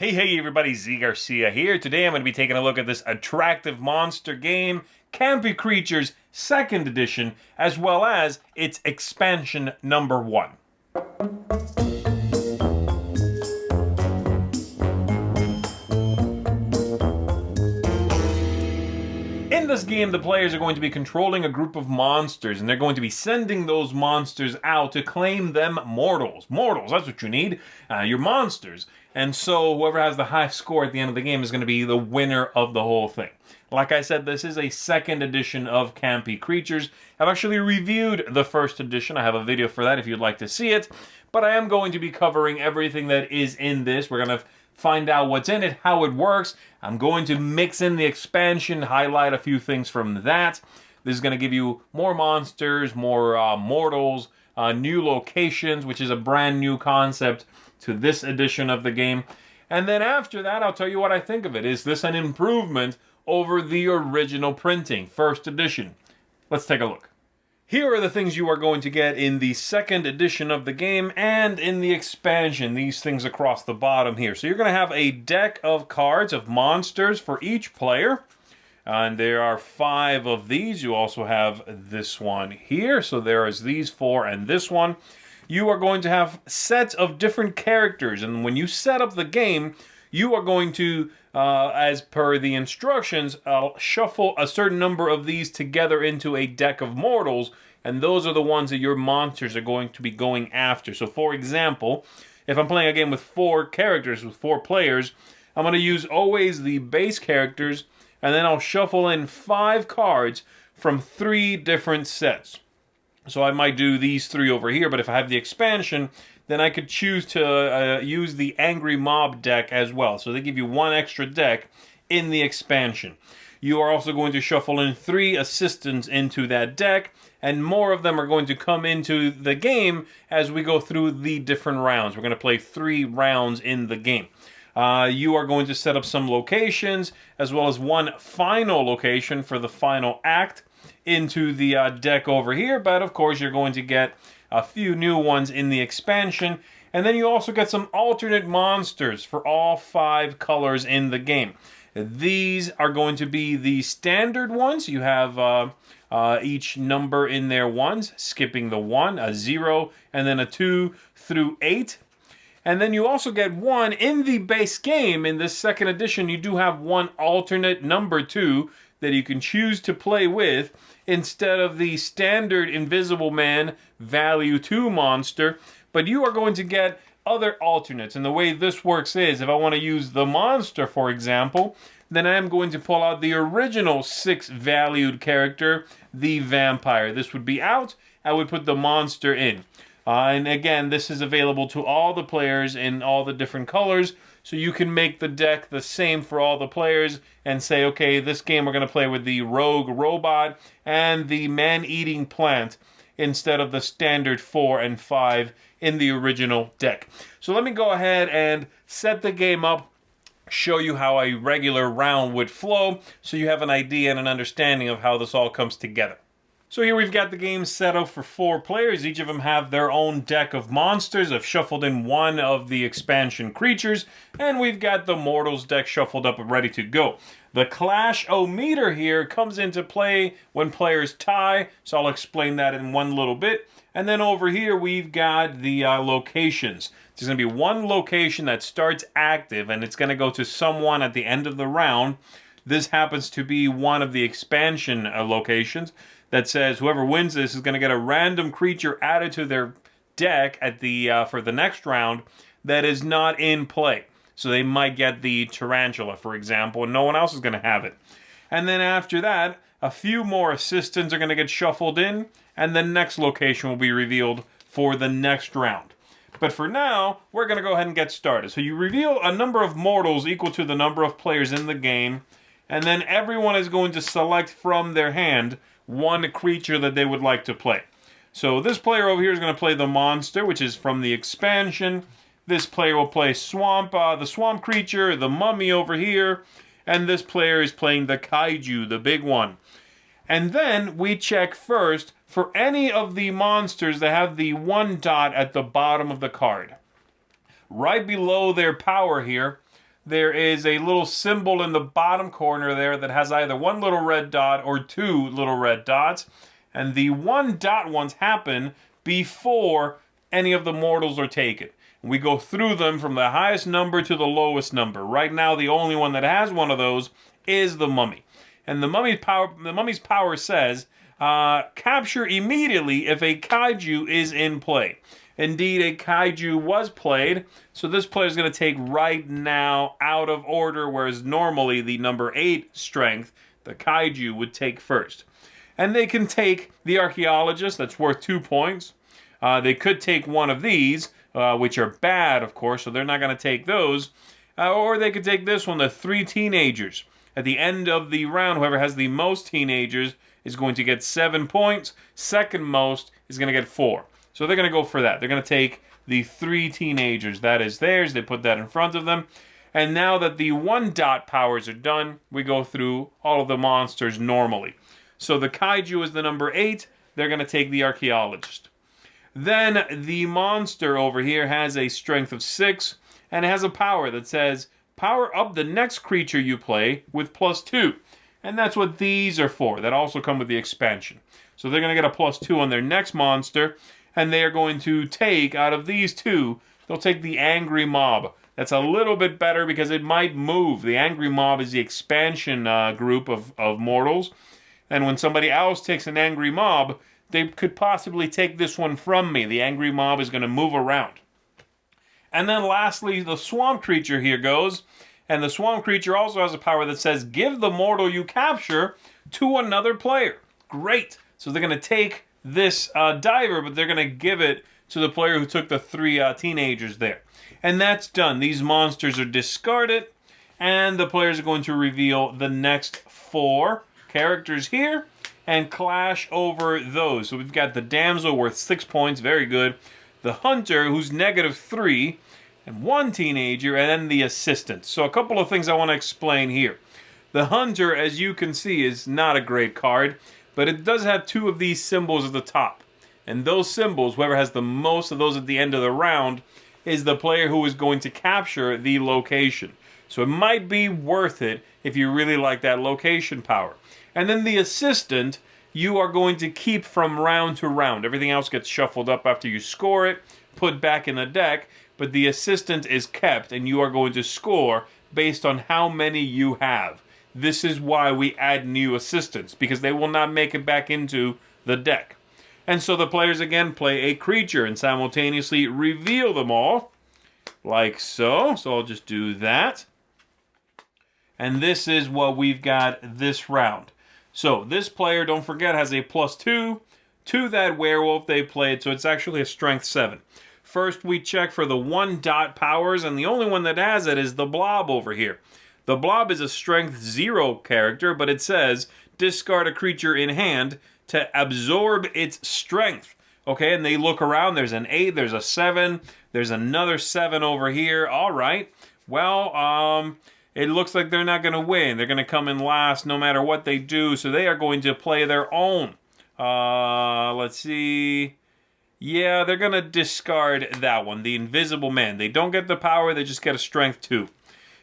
Hey everybody, Garcia here. Today I'm going to be taking a look at this attractive monster game, Campy Creatures 2nd edition, as well as its expansion number 1. In this game, the players are going to be controlling a group of monsters, and they're going to be sending those monsters out to claim them mortals. Mortals, that's what you need. Your monsters. And so whoever has the highest score at the end of the game is going to be the winner of the whole thing. Like I said, this is a 2nd edition of Campy Creatures. I've actually reviewed the 1st edition. I have a video for that if you'd like to see it. But I am going to be covering everything that is in this. We're going to find out what's in it, how it works. I'm going to mix in the expansion, highlight a few things from that. This is going to give you more monsters, more mortals, new locations, which is a brand new concept to this edition of the game. And then after that, I'll tell you what I think of it. Is this an improvement over the original printing, 1st edition? Let's take a look. Here are the things you are going to get in the 2nd edition of the game and in the expansion, these things across the bottom here. So you're going to have a deck of cards of monsters for each player. And there are 5 of these. You also have this one here. So there is these 4 and this one. You are going to have sets of different characters. And when you set up the game, you are going to, as per the instructions, shuffle a certain number of these together into a deck of mortals, and those are the ones that your monsters are going to be going after. So, for example, if I'm playing a game with 4 characters, with 4 players, I'm going to use always the base characters, and then I'll shuffle in 5 cards from 3 different sets. So I might do these 3 over here, but if I have the expansion, then I could choose to use the Angry Mob deck as well. So they give you 1 extra deck in the expansion. You are also going to shuffle in 3 assistants into that deck, and more of them are going to come into the game as we go through the different rounds. We're going to play 3 rounds in the game. You are going to set up some locations, as well as 1 final location for the final act into the deck over here, but of course you're going to get a few new ones in the expansion, and then you also get some alternate monsters for all 5 colors in the game. These are going to be the standard ones. You have each number in their ones, skipping the 1, a 0, and then a 2 through 8. And then you also get 1 in the base game. In this 2nd edition, you do have 1 alternate number 2 that you can choose to play with instead of the standard Invisible Man value 2 monster. But you are going to get other alternates. And the way this works is, if I want to use the monster, for example, then I am going to pull out the original 6 valued character, the vampire. This would be out. I would put the monster in. And again, this is available to all the players in all the different colors. So you can make the deck the same for all the players and say, okay, this game we're going to play with the rogue robot and the man-eating plant instead of the standard 4 and 5 in the original deck. So let me go ahead and set the game up, show you how a regular round would flow, so you have an idea and an understanding of how this all comes together. So here we've got the game set up for 4 players. Each of them have their own deck of monsters. I've shuffled in 1 of the expansion creatures, and we've got the Mortals deck shuffled up and ready to go. The Clash-O-Meter here comes into play when players tie, so I'll explain that in one little bit. And then over here we've got the locations. There's going to be 1 location that starts active, and it's going to go to someone at the end of the round. This happens to be 1 of the expansion locations that says whoever wins this is going to get a random creature added to their deck at the for the next round that is not in play. So they might get the tarantula, for example, and no one else is going to have it. And then after that, a few more assistants are going to get shuffled in, and the next location will be revealed for the next round. But for now, we're going to go ahead and get started. So you reveal a number of mortals equal to the number of players in the game, and then everyone is going to select from their hand 1 creature that they would like to play. So this player over here is going to play the monster, which is from the expansion. This player will play the swamp creature, the mummy over here, and this player is playing the kaiju, the big one. And then we check first for any of the monsters that have the 1 dot at the bottom of the card. Right below their power here, there is a little symbol in the bottom corner there that has either one little red dot or two little red dots. And the one dot ones happen before any of the mortals are taken. We go through them from the highest number to the lowest number. Right now, the only one that has one of those is the mummy. And the mummy's power says, capture immediately if a kaiju is in play. Indeed, a kaiju was played, so this player is going to take right now out of order, whereas normally the number 8 strength, the kaiju, would take first. And they can take the archaeologist, that's worth 2 points. They could take one of these, which are bad, of course, so they're not going to take those. Or they could take this one, the 3 teenagers. At the end of the round, whoever has the most teenagers is going to get 7 points. Second most is going to get 4. So they're going to go for that. They're going to take the 3 teenagers. That is theirs. They put that in front of them. And now that the 1 dot powers are done, we go through all of the monsters normally. So the kaiju is the number 8. They're going to take the archaeologist. Then the monster over here has a strength of 6, and it has a power that says, power up the next creature you play with +2. And that's what these are for. That also come with the expansion. So they're going to get a +2 on their next monster, and they are going to take, out of these 2, they'll take the angry mob. That's a little bit better because it might move. The angry mob is the expansion group of mortals. And when somebody else takes an angry mob, they could possibly take this one from me. The angry mob is going to move around. And then lastly, the swamp creature here goes. And the swamp creature also has a power that says, give the mortal you capture to another player. Great. So they're going to take this diver, but they're going to give it to the player who took the 3 teenagers there. And that's done. These monsters are discarded. And the players are going to reveal the next 4 characters here and clash over those. So we've got the damsel worth 6 points, very good. The hunter who's -3, and 1 teenager, and then the assistant. So a couple of things I want to explain here. The hunter, as you can see, is not a great card, but it does have 2 of these symbols at the top. And those symbols, whoever has the most of those at the end of the round, is the player who is going to capture the location. So it might be worth it if you really like that location power. And then the assistant, you are going to keep from round to round. Everything else gets shuffled up after you score it, put back in the deck, but the assistant is kept, and you are going to score based on how many you have. This is why we add new assistants, because they will not make it back into the deck. And so the players again play a creature and simultaneously reveal them all, like so. So I'll just do that. And this is what we've got this round. So this player, don't forget, has a +2 to that werewolf they played, so it's actually a strength 7. First, we check for the 1 dot powers, and the only one that has it is the blob over here. The blob is a strength 0 character, but it says, discard a creature in hand to absorb its strength. Okay, and they look around, there's an 8, there's a 7, there's another 7 over here. All right, well, it looks like they're not going to win. They're going to come in last no matter what they do, so they are going to play their own. Let's see. Yeah, they're going to discard that one, the Invisible Man. They don't get the power, they just get a strength 2.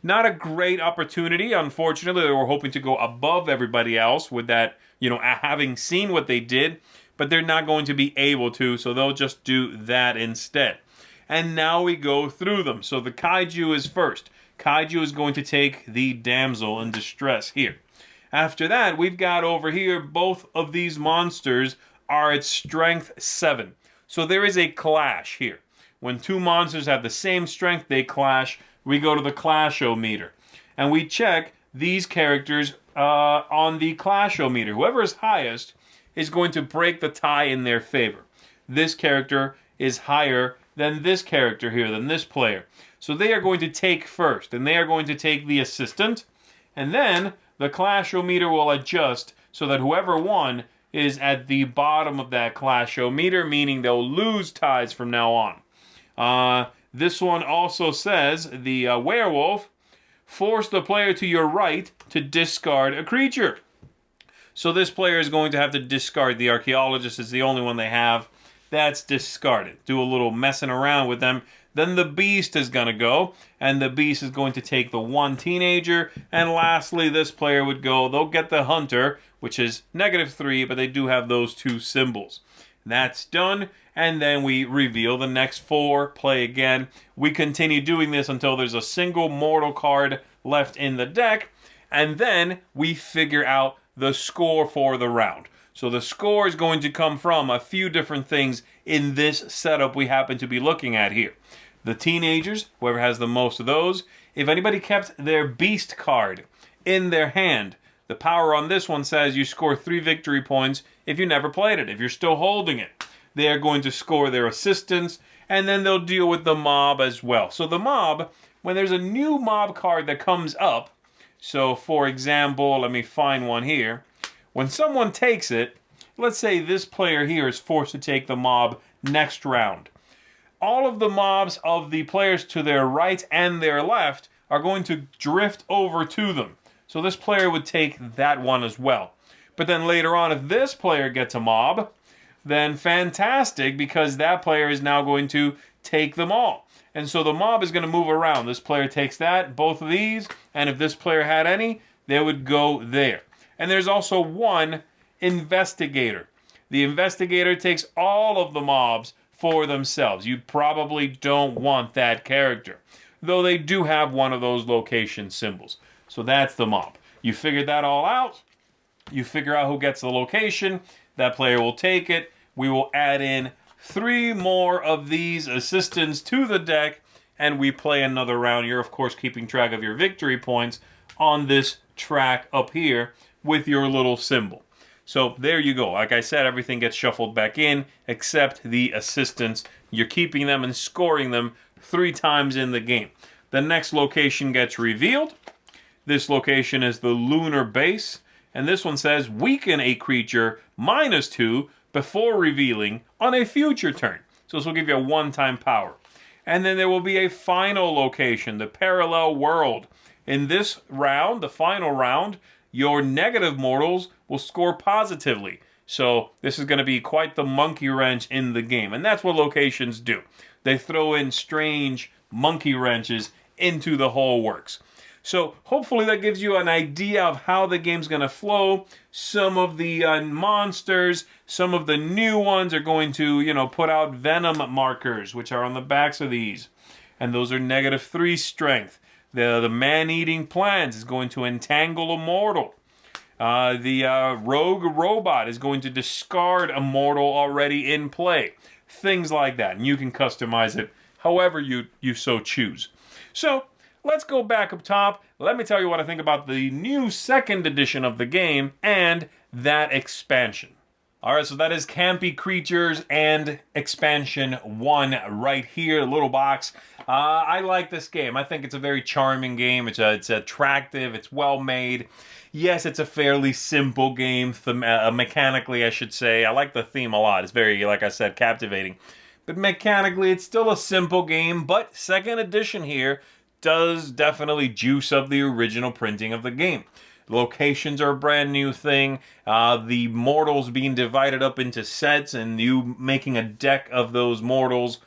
Not a great opportunity, unfortunately. They were hoping to go above everybody else with that, having seen what they did, but they're not going to be able to, so they'll just do that instead. And now we go through them. So the kaiju is first. Kaiju is going to take the damsel in distress here. After that, we've got over here, both of these monsters are at strength 7. So there is a clash here. When 2 monsters have the same strength, they clash. We go to the clash-o-meter. And we check these characters on the clash-o-meter. Whoever is highest is going to break the tie in their favor. This character is higher than this character here, than this player. So they are going to take first, and they are going to take the assistant. And then the clash-o-meter will adjust so that whoever won is at the bottom of that clash-o-meter, meaning they'll lose ties from now on. This one also says, the werewolf, force the player to your right to discard a creature. So this player is going to have to discard. The archaeologist is the only one they have. That's discarded. Do a little messing around with them. Then the beast is going to go, and the beast is going to take the one teenager. And lastly, this player would go, they'll get the hunter, which is -3, but they do have those two symbols. That's done, and then we reveal the next 4, play again. We continue doing this until there's a single mortal card left in the deck, and then we figure out the score for the round. So the score is going to come from a few different things in this setup we happen to be looking at here. The teenagers, whoever has the most of those, if anybody kept their beast card in their hand, the power on this one says you score 3 victory points if you never played it, if you're still holding it. They are going to score their assistance, and then they'll deal with the mob as well. So the mob, when there's a new mob card that comes up, so for example, let me find one here. When someone takes it, let's say this player here is forced to take the mob next round. All of the mobs of the players to their right and their left are going to drift over to them. So this player would take that one as well. But then later on, if this player gets a mob, then fantastic, because that player is now going to take them all. And so the mob is going to move around. This player takes that, both of these, and if this player had any, they would go there. And there's also one investigator. The investigator takes all of the mobs for themselves. You probably don't want that character, though they do have one of those location symbols. So that's the mob. You figured that all out. You figure out who gets the location. That player will take it. We will add in 3 more of these assistants to the deck, and we play another round. You're, of course, keeping track of your victory points on this track up here with your little symbol. So there you go. Like I said, everything gets shuffled back in except the assistants. You're keeping them and scoring them 3 times in the game. The next location gets revealed. This location is the lunar base. And this one says, weaken a creature -2 before revealing on a future turn. So this will give you a one-time power. And then there will be a final location, the parallel world. In this round, the final round, your negative mortals will score positively. So this is going to be quite the monkey wrench in the game. And that's what locations do. They throw in strange monkey wrenches into the whole works. So hopefully that gives you an idea of how the game's going to flow. Some of the monsters, some of the new ones are going to, put out venom markers, which are on the backs of these. And those are -3 strength. The man-eating plants is going to entangle a mortal. The rogue robot is going to discard a mortal already in play. Things like that. And you can customize it however you so choose. So let's go back up top. Let me tell you what I think about the new 2nd edition of the game and that expansion. Alright, so that is Campy Creatures and Expansion 1 right here, a little box. I like this game. I think it's a very charming game. It's attractive. It's well made. Yes, it's a fairly simple game, mechanically I should say. I like the theme a lot. It's very, like I said, captivating. But mechanically, it's still a simple game, but 2nd edition here does definitely juice up the original printing of the game. Locations are a brand new thing. The mortals being divided up into sets and you making a deck of those mortals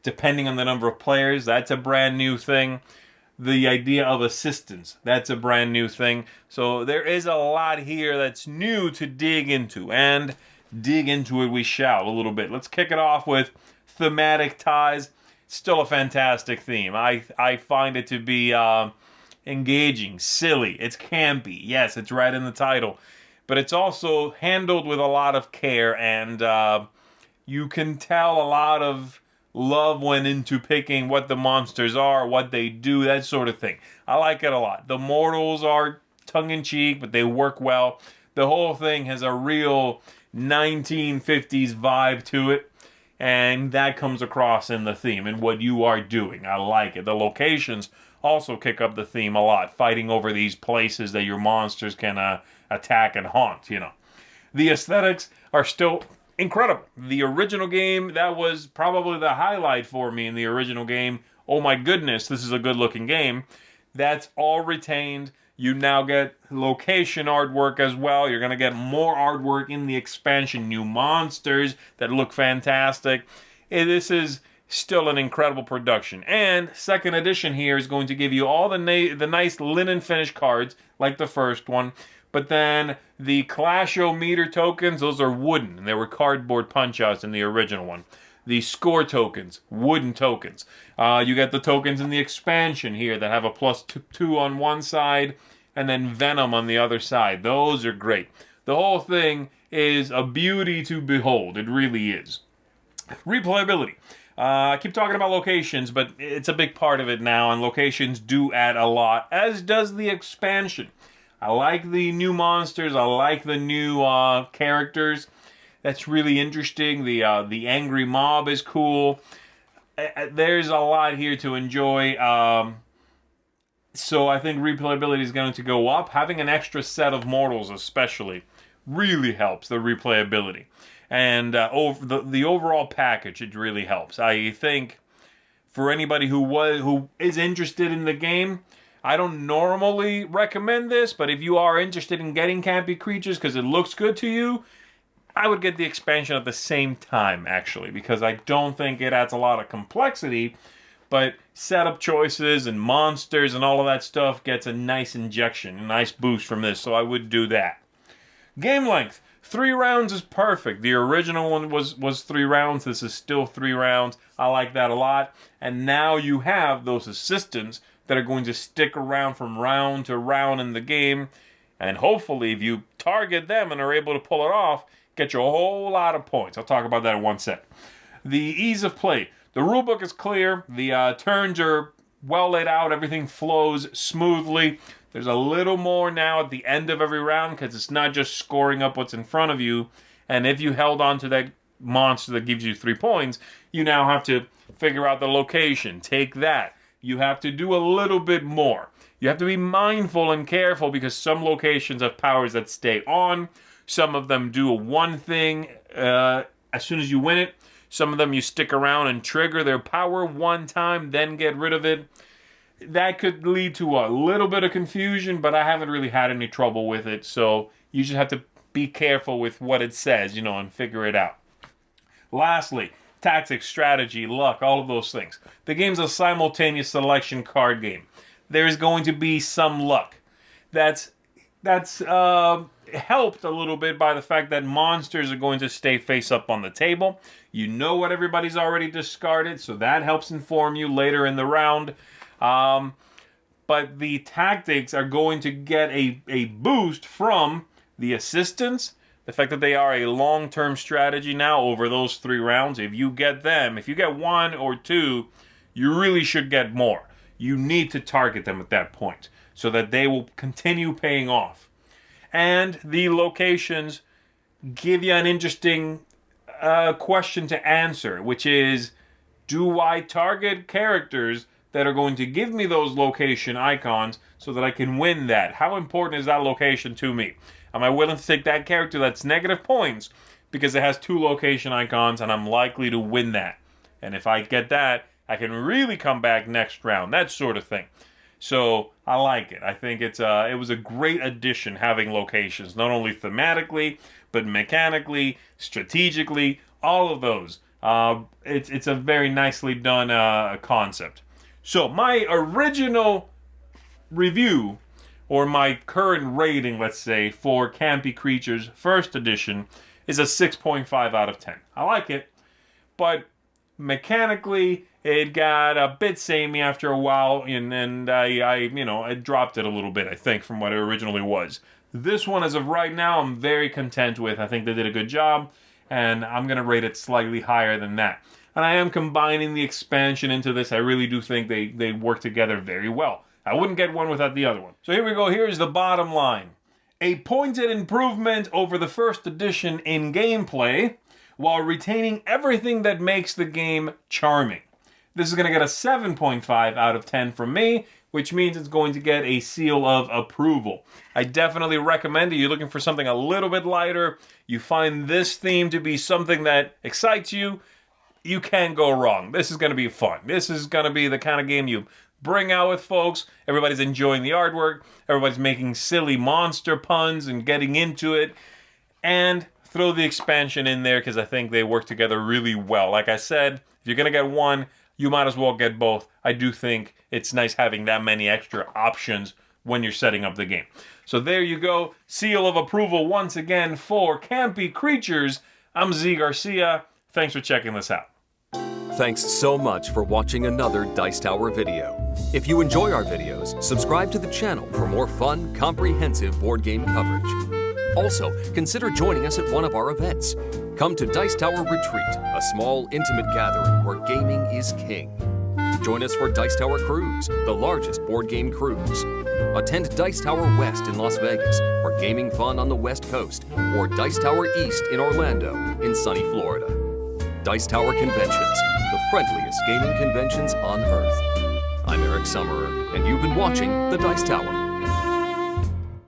depending on the number of players, that's a brand new thing. The idea of assistance, that's a brand new thing. So there is a lot here that's new to dig into, and dig into it we shall a little bit. Let's kick it off with thematic ties. Still a fantastic theme. I find it to be engaging, silly. It's campy. Yes, it's right in the title. But it's also handled with a lot of care, and you can tell a lot of love went into picking what the monsters are, what they do, that sort of thing. I like it a lot. The mortals are tongue-in-cheek, but they work well. The whole thing has a real 1950s vibe to it, and that comes across in the theme and what you are doing. I like it. The locations also kick up the theme a lot, fighting over these places that your monsters can attack and haunt, The aesthetics are still incredible. The original game, that was probably the highlight for me in the original game. Oh my goodness, this is a good looking game. That's all retained. You now get location artwork as well. You're going to get more artwork in the expansion. New monsters that look fantastic. This is Still an incredible production. And second edition here is going to give you all the nice linen finish cards, like the first one. But then the Clash-O-Meter tokens, those are wooden. And they were cardboard punch-outs in the original one. The score tokens, wooden tokens. You get the tokens in the expansion here that have a +2 on one side and then Venom on the other side. Those are great. The whole thing is a beauty to behold. It really is. Replayability. I keep talking about locations, but it's a big part of it now, and locations do add a lot, as does the expansion. I like the new monsters. I like the new characters. That's really interesting. The angry mob is cool. There's a lot here to enjoy. So I think replayability is going to go up. Having an extra set of mortals especially really helps the replayability. And over the overall package, it really helps. I think for anybody who is interested in the game, I don't normally recommend this, but if you are interested in getting Campy creatures because it looks good to you, I would get the expansion at the same time, actually, because I don't think it adds a lot of complexity, but setup choices and monsters and all of that stuff gets a nice injection, a nice boost from this, so I would do that. Game length. 3 rounds is perfect. The original one was 3 rounds. This is still 3 rounds. I like that a lot. And now you have those assistants that are going to stick around from round to round in the game. And hopefully, if you target them and are able to pull it off, get you a whole lot of points. I'll talk about that in one sec. The ease of play. The rulebook is clear. The turns are well laid out. Everything flows smoothly. There's a little more now at the end of every round because it's not just scoring up what's in front of you. And if you held on to that monster that gives you 3 points, you now have to figure out the location. Take that. You have to do a little bit more. You have to be mindful and careful because some locations have powers that stay on. Some of them do one thing as soon as you win it. Some of them you stick around and trigger their power one time, then get rid of it. That could lead to a little bit of confusion, but I haven't really had any trouble with it. So you just have to be careful with what it says, and figure it out. Lastly, tactics, strategy, luck, all of those things. The game's a simultaneous selection card game. There's going to be some luck. That's helped a little bit by the fact that monsters are going to stay face up on the table. You know what everybody's already discarded, so that helps inform you later in the round. But the tactics are going to get a boost from the assistants, the fact that they are a long-term strategy now over those 3 rounds. If you get them, if you get 1 or 2, you really should get more. You need to target them at that point so that they will continue paying off. And the locations give you an interesting question to answer, which is, do I target characters that are going to give me those location icons so that I can win that? How important is that location to me? Am I willing to take that character that's negative points because it has 2 location icons and I'm likely to win that? And if I get that, I can really come back next round, that sort of thing. So I like it. I think it was a great addition having locations, not only thematically, but mechanically, strategically, all of those. It's a very nicely done concept. So my original review, or my current rating, let's say, for Campy Creatures First Edition is a 6.5 out of 10. I like it, but mechanically it got a bit samey after a while, and I dropped it a little bit, I think, from what it originally was. This one, as of right now, I'm very content with. I think they did a good job, and I'm going to rate it slightly higher than that. And I am combining the expansion into this. I really do think they work together very well. I wouldn't get one without the other one. So here we go. Here's the bottom line. A pointed improvement over the first edition in gameplay, while retaining everything that makes the game charming. This is going to get a 7.5 out of 10 from me, which means it's going to get a seal of approval. I definitely recommend it. You're looking for something a little bit lighter. You find this theme to be something that excites you. You can't go wrong. This is going to be fun. This is going to be the kind of game you bring out with folks. Everybody's enjoying the artwork. Everybody's making silly monster puns and getting into it. And throw the expansion in there because I think they work together really well. Like I said, If you're going to get one, you might as well get both. I do think it's nice having that many extra options when you're setting up the game. So there you go. Seal of approval once again for Campy Creatures. I'm Z Garcia. Thanks for checking this out. Thanks so much for watching another Dice Tower video. If you enjoy our videos, subscribe to the channel for more fun, comprehensive board game coverage. Also, consider joining us at one of our events. Come to Dice Tower Retreat, a small, intimate gathering where gaming is king. Join us for Dice Tower Cruise, the largest board game cruise. Attend Dice Tower West in Las Vegas for gaming fun on the West Coast, or Dice Tower East in Orlando in sunny Florida. Dice Tower Conventions, the friendliest gaming conventions on Earth. I'm Eric Summerer, and you've been watching The Dice Tower.